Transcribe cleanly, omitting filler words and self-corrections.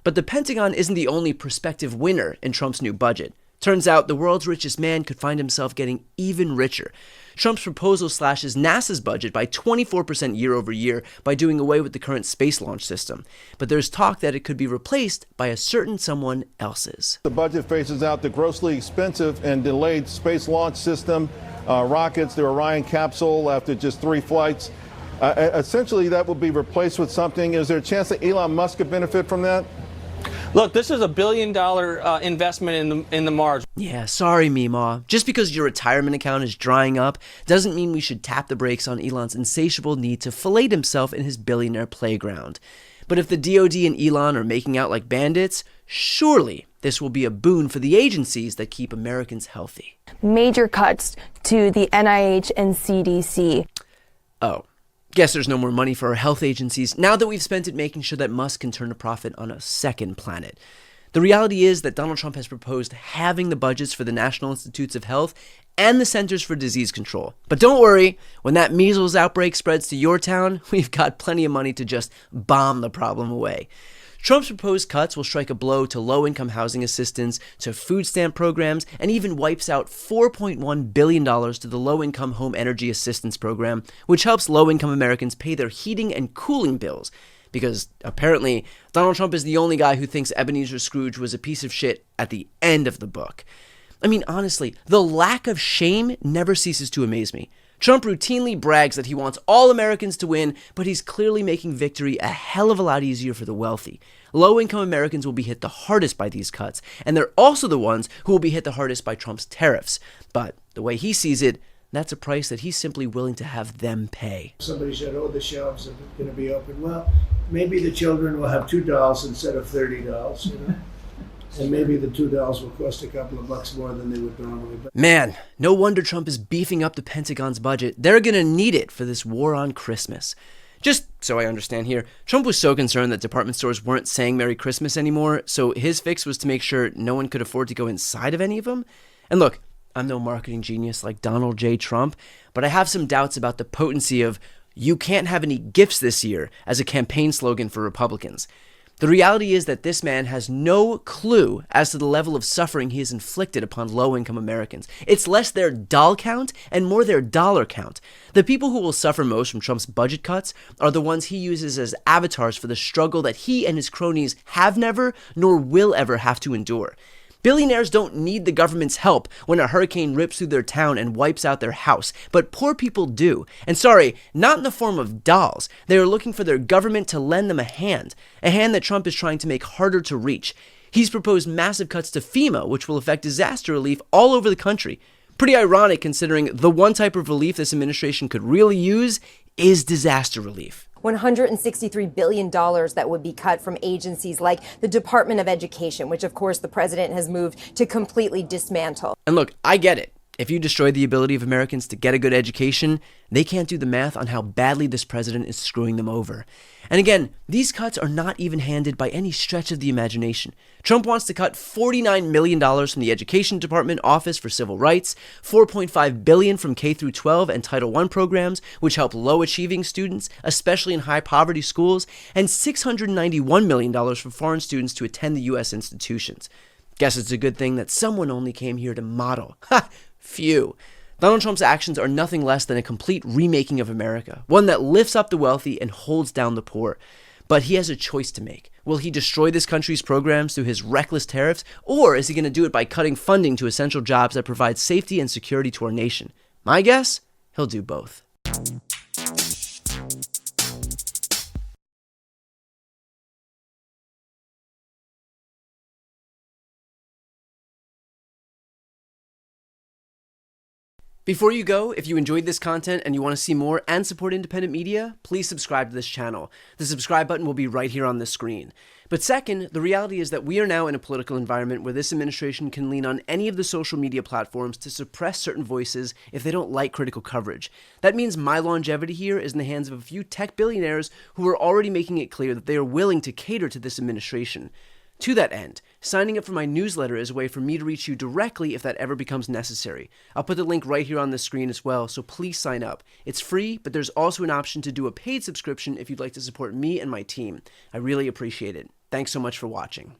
But the Pentagon isn't the only prospective winner in Trump's new budget. Turns out the world's richest man could find himself getting even richer. Trump's proposal slashes NASA's budget by 24% year over year by doing away with the current space launch system. But there's talk that it could be replaced by a certain someone else's. The budget phases out the grossly expensive and delayed space launch system, rockets, the Orion capsule after just 3 flights. Essentially, that will be replaced with something. Is there a chance that Elon Musk could benefit from that? Look, this is $1 billion investment in the Mars. Yeah, sorry, Meemaw. Just because your retirement account is drying up doesn't mean we should tap the brakes on Elon's insatiable need to fillet himself in his billionaire playground. But if the DoD and Elon are making out like bandits, surely this will be a boon for the agencies that keep Americans healthy. Major cuts to the NIH and CDC. Oh. Guess there's no more money for our health agencies now that we've spent it making sure that Musk can turn a profit on a second planet. The reality is that Donald Trump has proposed halving the budgets for the National Institutes of Health and the Centers for Disease Control. But don't worry, when that measles outbreak spreads to your town, we've got plenty of money to just bomb the problem away. Trump's proposed cuts will strike a blow to low-income housing assistance, to food stamp programs, and even wipes out $4.1 billion to the Low-Income Home Energy Assistance Program, which helps low-income Americans pay their heating and cooling bills. Because apparently, Donald Trump is the only guy who thinks Ebenezer Scrooge was a piece of shit at the end of the book. I mean, honestly, the lack of shame never ceases to amaze me. Trump routinely brags that he wants all Americans to win, but he's clearly making victory a hell of a lot easier for the wealthy. Low-income Americans will be hit the hardest by these cuts, and they're also the ones who will be hit the hardest by Trump's tariffs. But the way he sees it, that's a price that he's simply willing to have them pay. Somebody said, oh, the shelves are going to be open. Well, maybe the children will have $2 instead of $30, you know? And maybe the $2 will cost a couple of bucks more than they would normally. Man, no wonder Trump is beefing up the Pentagon's budget. They're going to need it for this war on Christmas. Just so I understand here, Trump was so concerned that department stores weren't saying Merry Christmas anymore, so his fix was to make sure no one could afford to go inside of any of them? And look, I'm no marketing genius like Donald J. Trump, but I have some doubts about the potency of "you can't have any gifts this year" as a campaign slogan for Republicans. The reality is that this man has no clue as to the level of suffering he has inflicted upon low-income Americans. It's less their doll count and more their dollar count. The people who will suffer most from Trump's budget cuts are the ones he uses as avatars for the struggle that he and his cronies have never nor will ever have to endure. Billionaires don't need the government's help when a hurricane rips through their town and wipes out their house, but poor people do. And sorry, not in the form of dolls. They are looking for their government to lend them a hand that Trump is trying to make harder to reach. He's proposed massive cuts to FEMA, which will affect disaster relief all over the country. Pretty ironic considering the one type of relief this administration could really use is disaster relief. $163 billion that would be cut from agencies like the Department of Education, which of course the president has moved to completely dismantle. And look, I get it. If you destroy the ability of Americans to get a good education, they can't do the math on how badly this president is screwing them over. And again, these cuts are not even-handed by any stretch of the imagination. Trump wants to cut $49 million from the Education Department Office for Civil Rights, $4.5 billion from K-12 and Title I programs, which help low-achieving students, especially in high-poverty schools, and $691 million for foreign students to attend the U.S. institutions. Guess it's a good thing that someone only came here to model. Ha! Phew. Donald Trump's actions are nothing less than a complete remaking of America, one that lifts up the wealthy and holds down the poor. But he has a choice to make. Will he destroy this country's programs through his reckless tariffs, or is he going to do it by cutting funding to essential jobs that provide safety and security to our nation? My guess? He'll do both. Before you go, if you enjoyed this content and you want to see more and support independent media, please subscribe to this channel. The subscribe button will be right here on the screen. But second, the reality is that we are now in a political environment where this administration can lean on any of the social media platforms to suppress certain voices if they don't like critical coverage. That means my longevity here is in the hands of a few tech billionaires who are already making it clear that they are willing to cater to this administration. To that end, signing up for my newsletter is a way for me to reach you directly if that ever becomes necessary. I'll put the link right here on the screen as well, so please sign up. It's free, but there's also an option to do a paid subscription if you'd like to support me and my team. I really appreciate it. Thanks so much for watching.